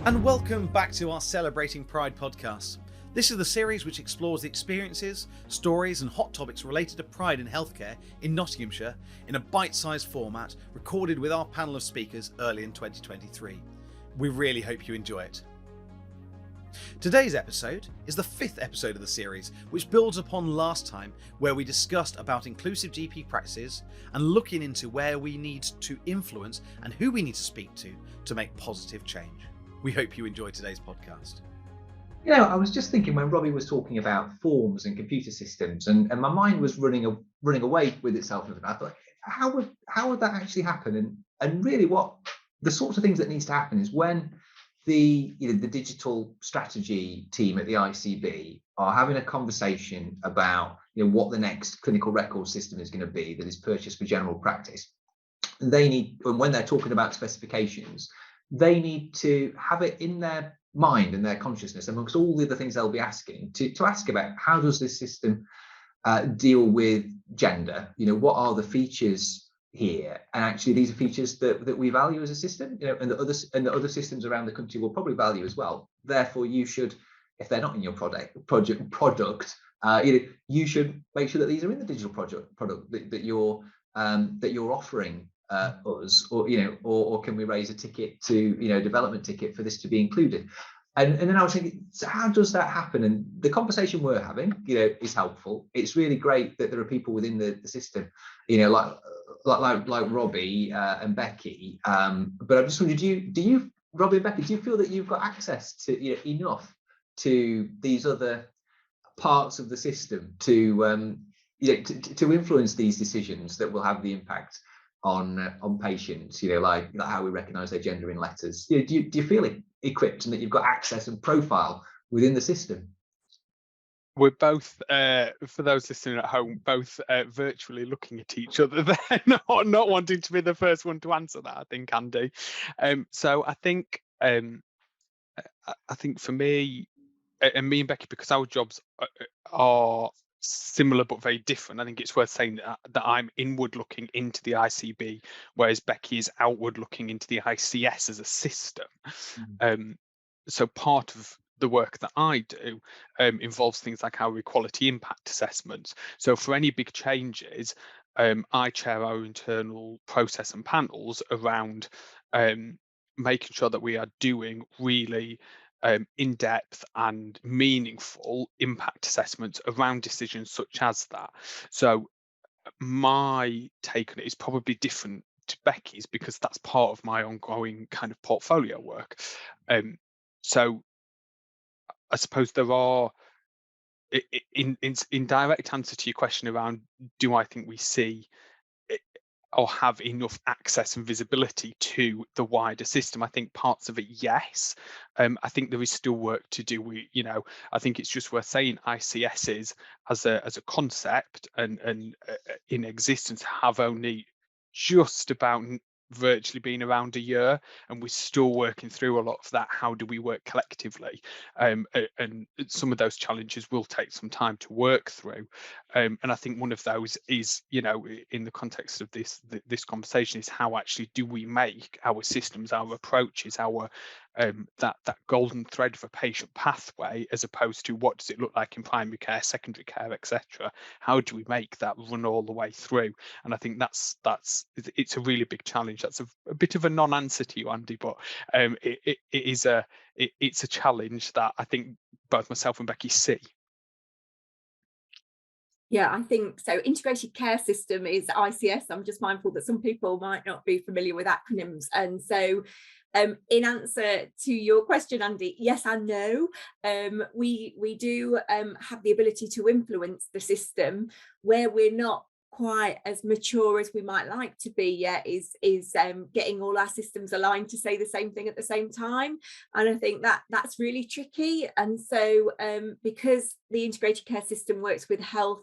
And welcome back to our Celebrating Pride podcast. This is the series which explores the experiences, stories and hot topics related to pride in healthcare in Nottinghamshire in a bite-sized format recorded with our panel of speakers early in 2023. We really hope you enjoy it. Today's episode is the 5th episode of the series, which builds upon last time where we discussed about inclusive GP practices and looking into where we need to influence and who we need to speak to make positive change. We hope you enjoy today's podcast. You know, I was just thinking when Robbie was talking about forms and computer systems, and my mind was running away with itself. I thought, how would that actually happen? And really, what the sorts of things that needs to happen is when the digital strategy team at the ICB are having a conversation about what the next clinical record system is going to be that is purchased for general practice. They need, and when they're talking about specifications, they need to have it in their mind and their consciousness, amongst all the other things they'll be asking, to ask about how does this system deal with gender? What are the features here? And actually, these are features that we value as a system, and the other systems around the country will probably value as well. Therefore, you should, if they're not in your product, you should make sure that these are in the digital product that you're offering us, or can we raise a ticket to development ticket for this to be included? And then I was thinking, so how does that happen? And the conversation we're having is helpful. It's really great that there are people within the system like Robbie and Beckie, but I just wondered, do you Robbie and Beckie, do you feel that you've got access to enough to these other parts of the system to influence these decisions that will have the impact on patients, like how we recognise their gender in letters? Do you feel equipped and that you've got access and profile within the system? We're both, for those listening at home, both virtually looking at each other there, not wanting to be the first one to answer that, I think, Andy. So I think for me, and me and Beckie, because our jobs are similar but very different, I think it's worth saying that I'm inward looking into the ICB, whereas Beckie is outward looking into the ICS as a system. So part of the work that I do involves things like our equality impact assessments. So for any big changes, I chair our internal process and panels around making sure that we are doing really in-depth and meaningful impact assessments around decisions such as that. So my take on it is probably different to Beckie's, because that's part of my ongoing kind of portfolio work. So I suppose there are, in direct answer to your question around, do I think we see or have enough access and visibility to the wider system? I think parts of it, yes. I think there is still work to do. I think it's just worth saying ICSs as a concept and in existence have only just about virtually been around a year, and we're still working through a lot of that. How do we work collectively? And some of those challenges will take some time to work through. And I think one of those is, in the context of this conversation, is how actually do we make our systems, our approaches, our that golden thread of a patient pathway, as opposed to what does it look like in primary care, secondary care, etc. How do we make that run all the way through? And I think it's a really big challenge. That's a bit of a non-answer to you, Andy, but it's a challenge that I think both myself and Beckie see. Yeah, I think so. Integrated care system is ICS. I'm just mindful that some people might not be familiar with acronyms. And so in answer to your question, Andy, yes and no. We do have the ability to influence the system. Where we're not quite as mature as we might like to be yet is getting all our systems aligned to say the same thing at the same time. And I think that's really tricky. And so because the integrated care system works with health,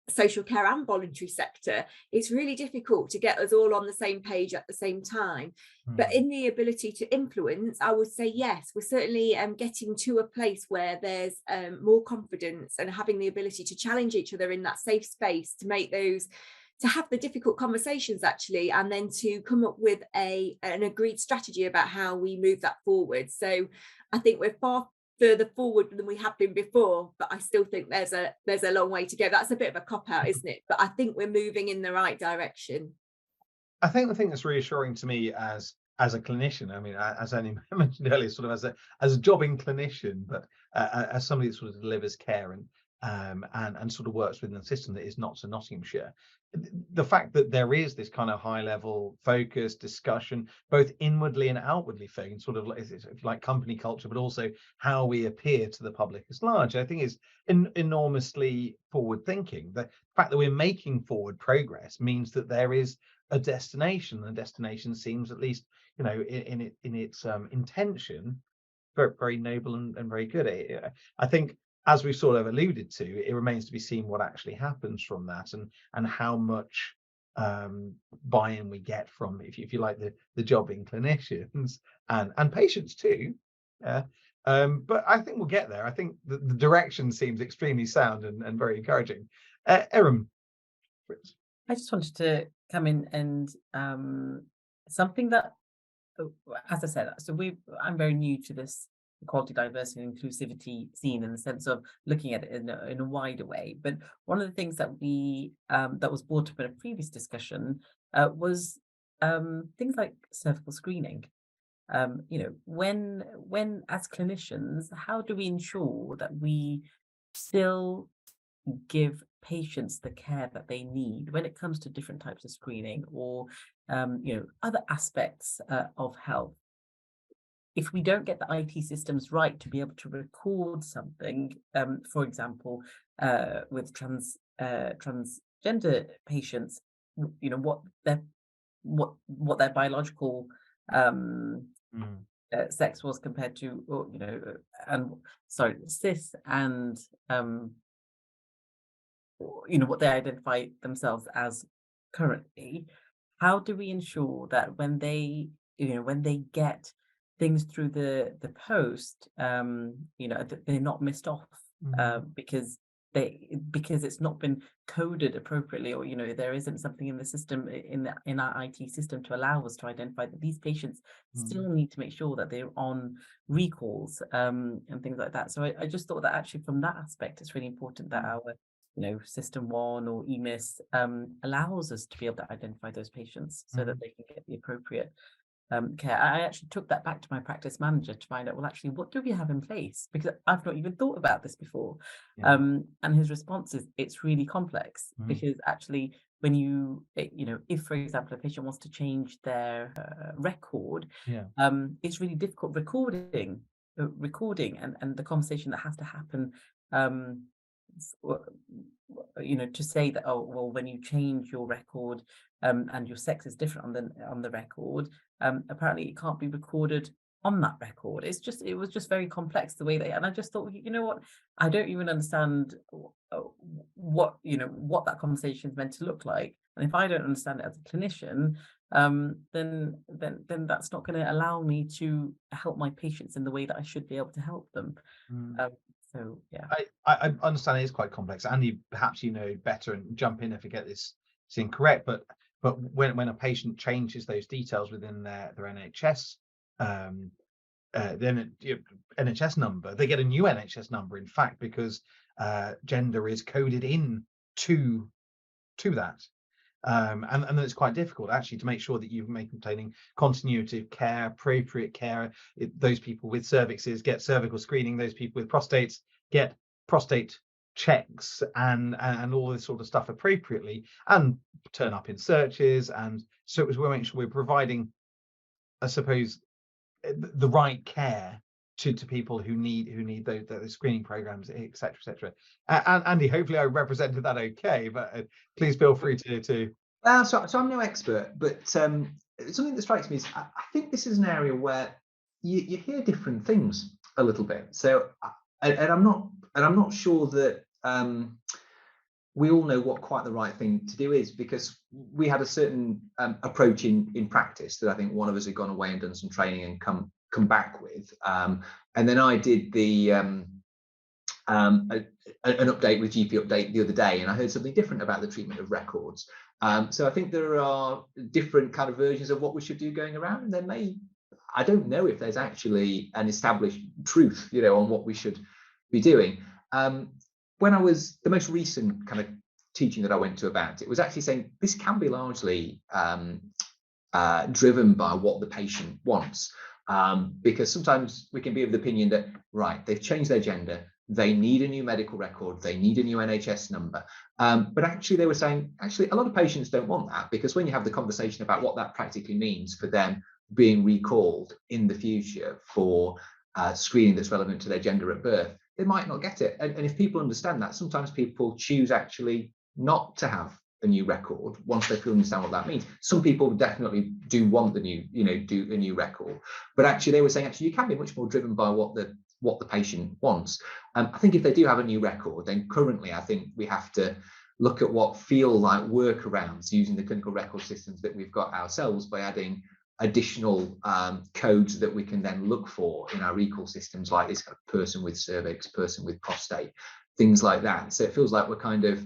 social care and voluntary sector, it's really difficult to get us all on the same page at the same time. But in the ability to influence, I would say yes, we're certainly getting to a place where there's more confidence and having the ability to challenge each other in that safe space to make those have the difficult conversations actually, and then to come up with an agreed strategy about how we move that forward. So I think we're far further forward than we have been before, but I still think there's a long way to go. That's a bit of a cop-out, isn't it? But I think we're moving in the right direction. I think the thing that's reassuring to me as a clinician, I mean, as I mentioned earlier, sort of as a jobbing clinician, but as somebody that sort of delivers care and sort of works within the system that is not so Nottinghamshire, the fact that there is this kind of high level focus discussion, both inwardly and outwardly focused, sort of like company culture, but also how we appear to the public as large, I think is enormously forward thinking. The fact that we're making forward progress means that there is a destination. The destination seems, at least, you know, in its intention, very, very noble and very good. I think, as we sort of alluded to, it remains to be seen what actually happens from that, and how much buy-in we get from, if you like, the jobbing clinicians and patients too. But I think we'll get there. I think the direction seems extremely sound and very encouraging. Errum. I just wanted to come in and something that, as I said, so I'm very new to this equality, diversity, and inclusivity scene, in the sense of looking at it in a wider way. But one of the things that that was brought up in a previous discussion was things like cervical screening. You know, when as clinicians, how do we ensure that we still give patients the care that they need when it comes to different types of screening, or you know, other aspects of health? If we don't get the IT systems right to be able to record something, for example, with transgender patients, you know, what their biological sex was compared to, or, you know, and sorry, cis, and you know, what they identify themselves as currently. How do we ensure that when they get things through the post, you know, that they're not missed off because it's not been coded appropriately, or, you know, there isn't something in the system, in our IT system, to allow us to identify that these patients still need to make sure that they're on recalls and things like that. So I just thought that actually, from that aspect, it's really important that our, you know, System 1 or EMIS allows us to be able to identify those patients so that they can get the appropriate care. I actually took that back to my practice manager to find out, well, actually, what do we have in place? Because I've not even thought about this before. And his response is, it's really complex, because actually, when you know, if, for example, a patient wants to change their record, it's really difficult recording and the conversation that has to happen, you know, to say that, oh, well, when you change your record and your sex is different on the record, apparently it can't be recorded on that record. It was just very complex the way and I just thought, you know what, I don't even understand what that conversation is meant to look like, and if I don't understand it as a clinician, then that's not going to allow me to help my patients in the way that I should be able to help them. So yeah, I understand it is quite complex. Andy, perhaps you know better, and jump in if I get this incorrect. But when a patient changes those details within their NHS NHS number, they get a new NHS number, in fact, because gender is coded in to that. And then it's quite difficult actually to make sure that you're maintaining continuity of care, appropriate care. Those people with cervixes get cervical screening, those people with prostates get prostate checks, and all this sort of stuff appropriately, and turn up in searches. And so we're making sure we're providing, I suppose, the right care to people who need those screening programs, etc., etc. And Andy, hopefully I represented that okay, but please feel free to. So I'm no expert, but something that strikes me is I think this is an area where you hear different things a little bit. So and I'm not sure that we all know what quite the right thing to do is, because we had a certain approach in practice that I think one of us had gone away and done some training and come back with, and then I did the an update with GP Update the other day, and I heard something different about the treatment of records. So I think there are different kind of versions of what we should do going around, and there may, I don't know if there's actually an established truth, on what we should be doing. When I was, the most recent kind of teaching that I went to about it was actually saying this can be largely driven by what the patient wants, because sometimes we can be of the opinion that, right, they've changed their gender, they need a new medical record, they need a new NHS number, but actually they were saying, actually a lot of patients don't want that, because when you have the conversation about what that practically means for them being recalled in the future for screening that's relevant to their gender at birth, they might not get it. And if people understand that, sometimes people choose actually not to have a new record once they understand what that means. Some people definitely do want the new, do a new record, but actually they were saying actually you can be much more driven by what the patient wants. I think if they do have a new record, then currently I think we have to look at what feel like workarounds using the clinical record systems that we've got ourselves by adding additional codes that we can then look for in our recall systems, like this kind of person with cervix, person with prostate, things like that. So it feels like we're kind of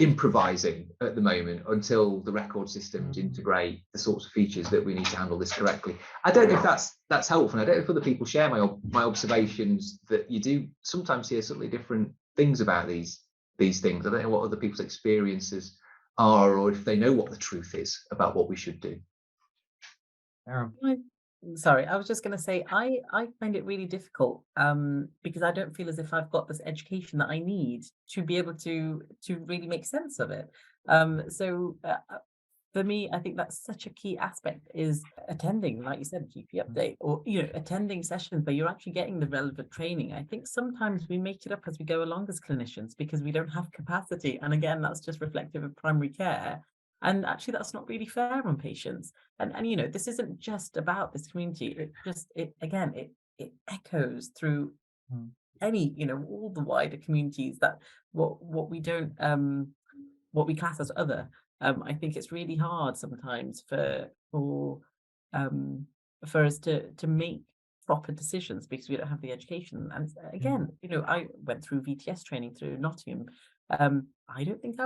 improvising at the moment until the record systems integrate the sorts of features that we need to handle this correctly. I don't know if that's helpful. I don't know if other people share my observations that you do sometimes hear slightly different things about these things. I don't know what other people's experiences are, or if they know what the truth is about what we should do. Sorry, I was just going to say I find it really difficult because I don't feel as if I've got this education that I need to be able to really make sense of it. So for me, I think that's such a key aspect, is attending, like you said, GP Update, or attending sessions where you're actually getting the relevant training. I think sometimes we make it up as we go along as clinicians because we don't have capacity, and again, that's just reflective of primary care. And actually, that's not really fair on patients. And this isn't just about this community. It echoes through any, all the wider communities, that what we don't what we class as other. I think it's really hard sometimes for us to make proper decisions because we don't have the education. And again, I went through VTS training through Nottingham. I don't think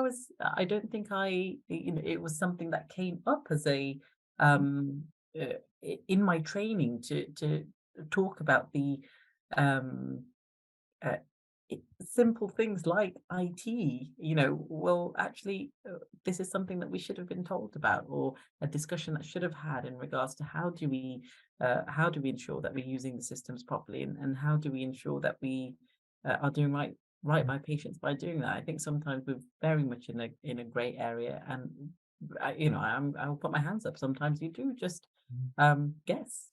it was something that came up as a in my training to talk about the simple things like IT. Well, actually, this is something that we should have been told about, or a discussion that should have had in regards to how do we ensure that we're using the systems properly, and how do we ensure that we are doing right by patients by doing that. I think sometimes we're very much in a grey area, and I'll put my hands up. Sometimes you do just guess,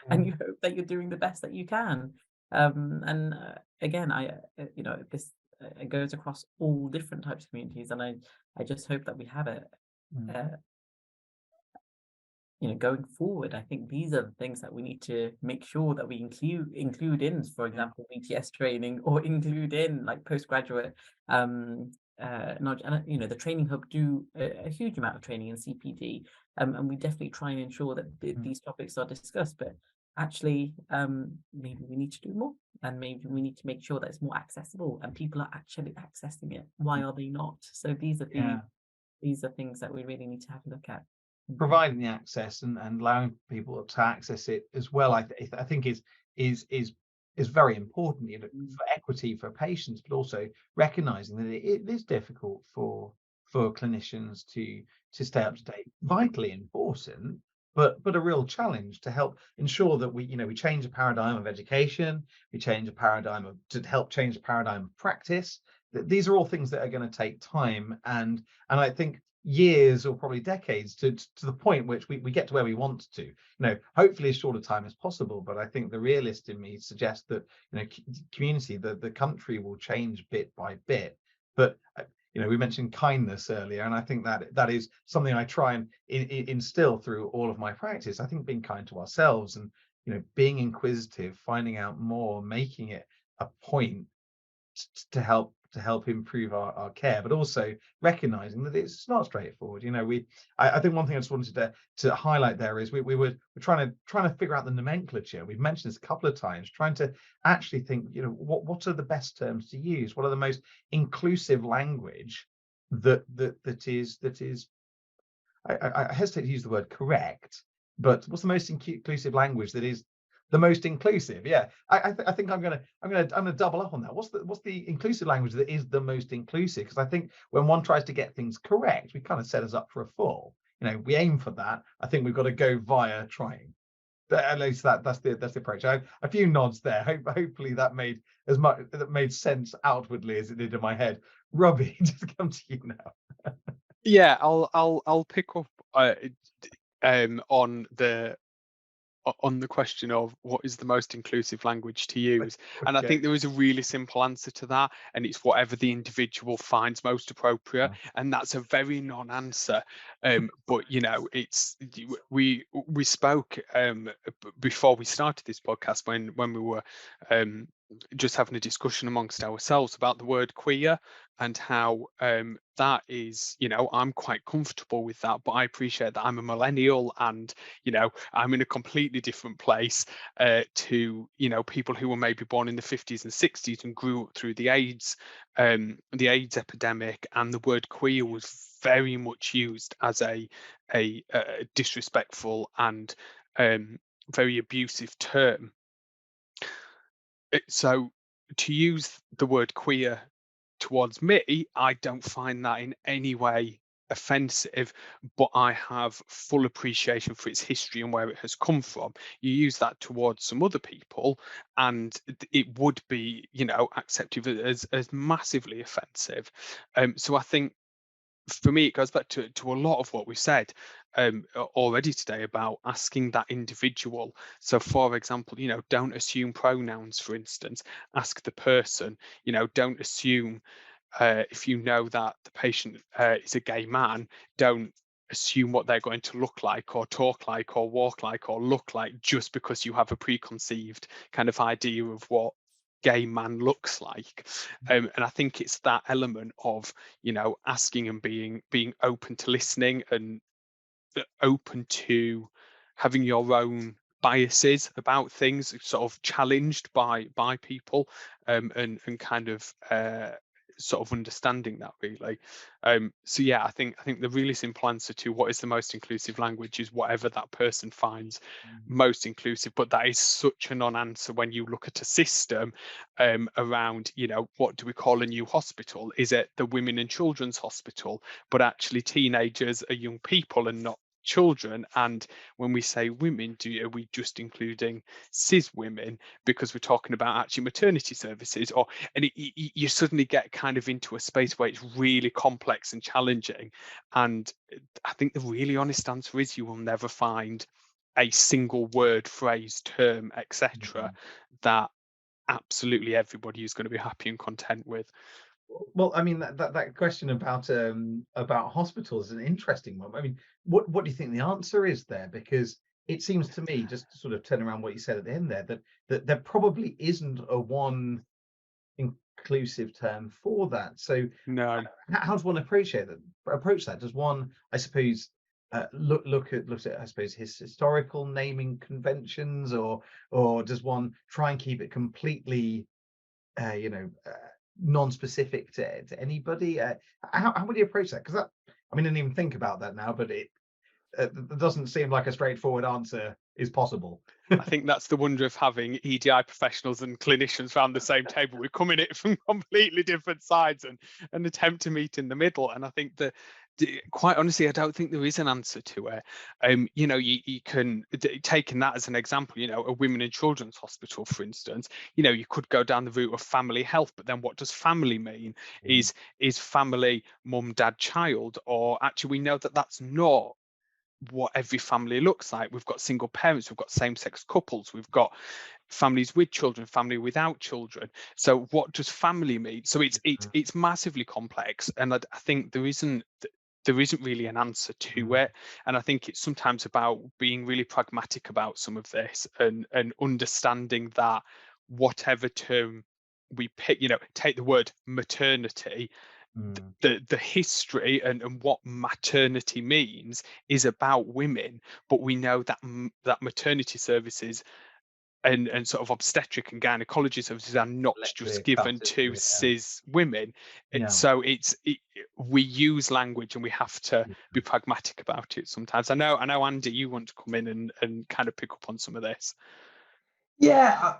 and you hope that you're doing the best that you can. And again, this goes across all different types of communities, and I just hope that we have it. Going forward, I think these are the things that we need to make sure that we include in, for example, VTS training, or include in like postgraduate the training hub do a huge amount of training in CPD, and we definitely try and ensure that these topics are discussed. But actually, maybe we need to do more, and maybe we need to make sure that it's more accessible and people are actually accessing it. Why are they not? So these are things that we really need to have a look at. Providing the access and allowing people to access it as well, I think is very important, for equity for patients, but also recognizing that it is difficult for clinicians to stay up to date. Vitally important, but a real challenge to help ensure that we change the paradigm of education, we change the paradigm to help change the paradigm of practice. These are all things that are going to take time, and I think years or probably decades to the point which we get to where we want to, hopefully as short a time as possible. But I think the realist in me suggests that community, the country will change bit by bit. But we mentioned kindness earlier, and I think that is something I try and instill through all of my practice. I think being kind to ourselves and being inquisitive, finding out more, making it a point to help help improve our care, but also recognizing that it's not straightforward. I think one thing I just wanted to highlight there is we're trying to figure out the nomenclature. We've mentioned this a couple of times, trying to actually think, what are the best terms to use? What are the most inclusive language that is I hesitate to use the word correct, but what's the most inclusive language that is the most inclusive? Yeah, I think I'm gonna double up on that. What's the inclusive language that is the most inclusive? Because I think when one tries to get things correct, we kind of set us up for a fall. We aim for that. I think we've got to go via trying. At least that's the approach. A few nods there. Hopefully that made sense outwardly as it did in my head. Robbie, just come to you now. Yeah, I'll pick up on the question of what is the most inclusive language to use. And I think there is a really simple answer to that, and it's whatever the individual finds most appropriate. And that's a very non-answer. But it's we spoke before we started this podcast when we were just having a discussion amongst ourselves about the word queer and how that is, I'm quite comfortable with that, but I appreciate that I'm a millennial and I'm in a completely different place to people who were maybe born in the 50s and 60s and grew up through the AIDS epidemic, and the word queer was very much used as a disrespectful and very abusive term. So to use the word queer towards me, I don't find that in any way offensive, but I have full appreciation for its history and where it has come from. You use that towards some other people and it would be, accepted as massively offensive. So I think for me, it goes back to a lot of what we've said already today about asking that individual. So, for example, don't assume pronouns, for instance. Ask the person. Don't assume if you know that the patient is a gay man, don't assume what they're going to look like or talk like or walk like or look like just because you have a preconceived kind of idea of what gay man looks like. And I think it's that element of asking and being open to listening and open to having your own biases about things sort of challenged by people, and kind of sort of understanding that really. So yeah, I think the really simple answer to what is the most inclusive language is whatever that person finds most inclusive. But that is such a non-answer when you look at a system around what do we call a new hospital? Is it the Women and Children's Hospital? But actually teenagers are young people and not children. And when we say women, are we just including cis women because we're talking about actually maternity services? And you suddenly get kind of into a space where it's really complex and challenging. And I think the really honest answer is you will never find a single word, phrase, term, etc. that absolutely everybody is going to be happy and content with. Well, I mean, that question about hospitals is an interesting one. I mean, what do you think the answer is there? Because it seems to me, just to sort of turn around what you said at the end there, that there probably isn't a one inclusive term for that. So No. How does one approach that? Does one, I suppose, look at I suppose his historical naming conventions, or does one try and keep it completely non-specific to anybody? How would you approach that? Because I didn't even think about that now, but it doesn't seem like a straightforward answer is possible. I think that's the wonder of having EDI professionals and clinicians around the same table. We come in it from completely different sides and attempt to meet in the middle. And I think that, quite honestly, I don't think there is an answer to it. You can, taking that as an example, a women and children's hospital, for instance, you could go down the route of family health, but then what does family mean? Is family mum, dad, child? Or actually, we know that that's not what every family looks like. We've got single parents, we've got same-sex couples, we've got families with children, family without children. So what does family mean? So it's massively complex, and I think there isn't really an answer to it. And I think it's sometimes about being really pragmatic about some of this and understanding that whatever term we pick, take the word maternity. The history and what maternity means is about women, but we know that that maternity services and sort of obstetric and gynecology services are not just given to cis women. So we use language and we have to be pragmatic about it sometimes. I know Andy, you want to come in and kind of pick up on some of this. Yeah,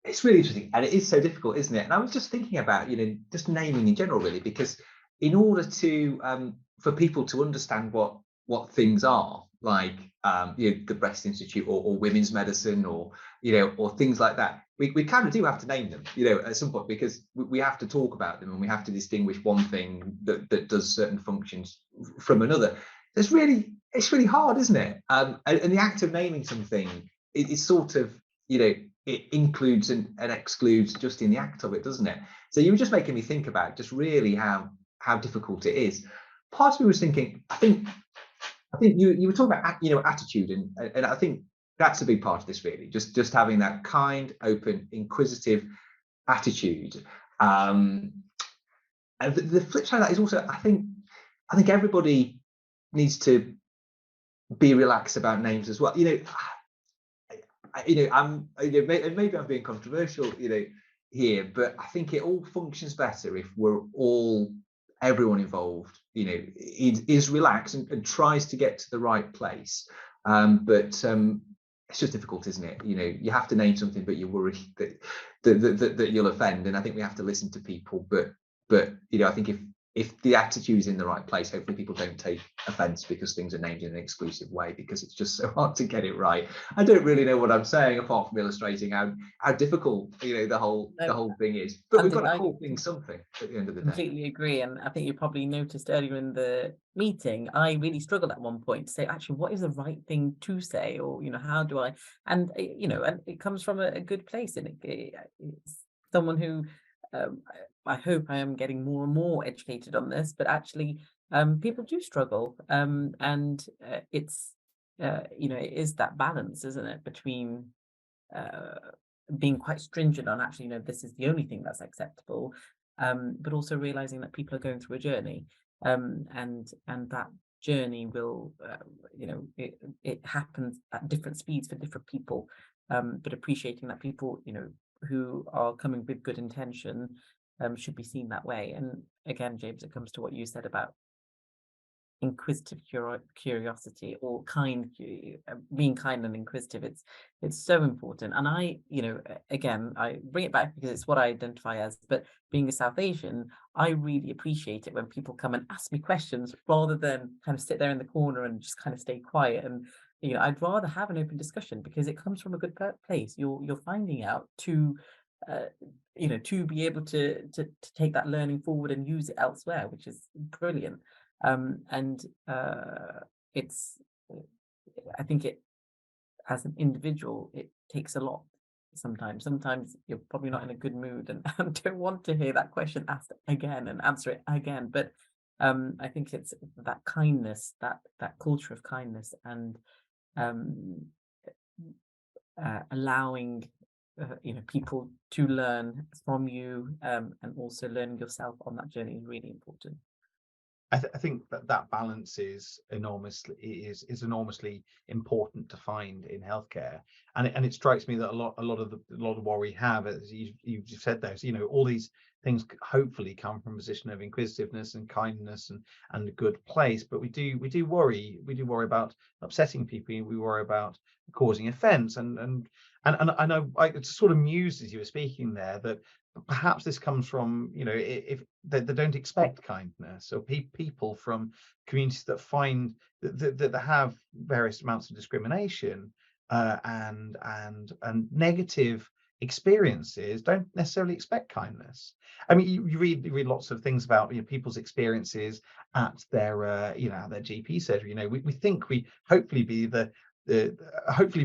it's really interesting, and it is so difficult, isn't it? And I was just thinking about, just naming in general, really, because in order to for people to understand what things are, like the Breast Institute or women's medicine, or or things like that, we kind of do have to name them, at some point, because we have to talk about them and we have to distinguish one thing that does certain functions from another. It's really hard, isn't it? And the act of naming something, it's sort of, it includes and excludes just in the act of it, doesn't it? So you were just making me think about just really how difficult it is. Part of me was thinking, I think you were talking about attitude, and I think that's a big part of this, really. Just having that kind, open, inquisitive attitude. And the flip side of that is also, I think everybody needs to be relaxed about names as well. Maybe I'm being controversial, here, but I think it all functions better if everyone involved, is relaxed and tries to get to the right place. But it's just difficult, isn't it? You have to name something, but you're worried that you'll offend. And I think we have to listen to people. But I think if the attitude is in the right place, hopefully people don't take offense because things are named in an exclusive way, because it's just so hard to get it right. I don't really know what I'm saying, apart from illustrating how difficult the whole thing is. But we've got to call things something at the end of the day. Completely agree. And I think you probably noticed earlier in the meeting, I really struggled at one point to say, actually, what is the right thing to say? Or, how do I? And, and it comes from a good place. And it's someone who, I hope I am getting more and more educated on this, but actually people do struggle. And it's, it is that balance, isn't it, between being quite stringent on actually, this is the only thing that's acceptable, but also realizing that people are going through a journey, and that journey will, it happens at different speeds for different people, but appreciating that people, who are coming with good intention, should be seen that way. And again, James, it comes to what you said about inquisitive curiosity, or being kind and inquisitive. It's so important. And I, again, I bring it back because it's what I identify as, but being a South Asian, I really appreciate it when people come and ask me questions rather than kind of sit there in the corner and just kind of stay quiet. And I'd rather have an open discussion, because it comes from a good place. You're finding out to to be able to take that learning forward and use it elsewhere, which is brilliant. And it's, I think it, as an individual, it takes a lot. Sometimes you're probably not in a good mood and don't want to hear that question asked again and answer it again. But I think it's that kindness, that culture of kindness, and allowing people to learn from you, and also learning yourself on that journey is really important. I think that balance is enormously important to find in healthcare, and it strikes me that a lot of what we have, as you've said, those all these things hopefully come from a position of inquisitiveness and kindness and a good place, but we do worry about upsetting people. We worry about causing offence, and I know I sort of mused as you were speaking there that perhaps this comes from if they don't expect kindness, or people from communities that find that have various amounts of discrimination and negative experiences, don't necessarily expect kindness. I mean, you read lots of things about people's experiences at their their GP surgery. We think we hopefully be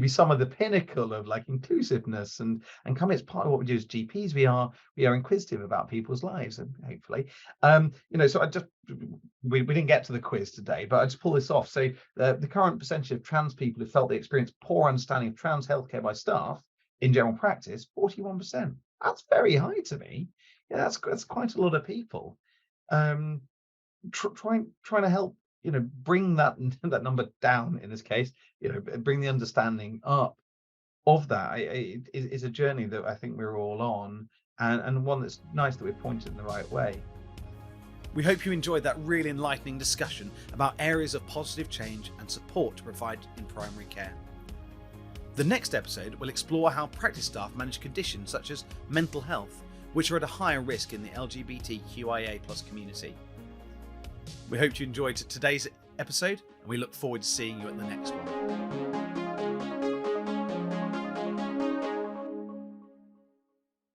some of the pinnacle of like inclusiveness and come. It's part of what we do as GPs. We are inquisitive about people's lives, and hopefully so I just we didn't get to the quiz today, but I just pull this off. So the current percentage of trans people who felt they experienced poor understanding of trans healthcare by staff in general practice, 41%. That's very high to me. Yeah, that's quite a lot of people. Trying to help, bring that that number down in this case, bring the understanding up of that. It is a journey that I think we're all on, and one that's nice that we're pointed in the right way. We hope you enjoyed that really enlightening discussion about areas of positive change and support to provide in primary care. The next episode will explore how practice staff manage conditions such as mental health, which are at a higher risk in the LGBTQIA+ community. We hope you enjoyed today's episode, and we look forward to seeing you at the next one.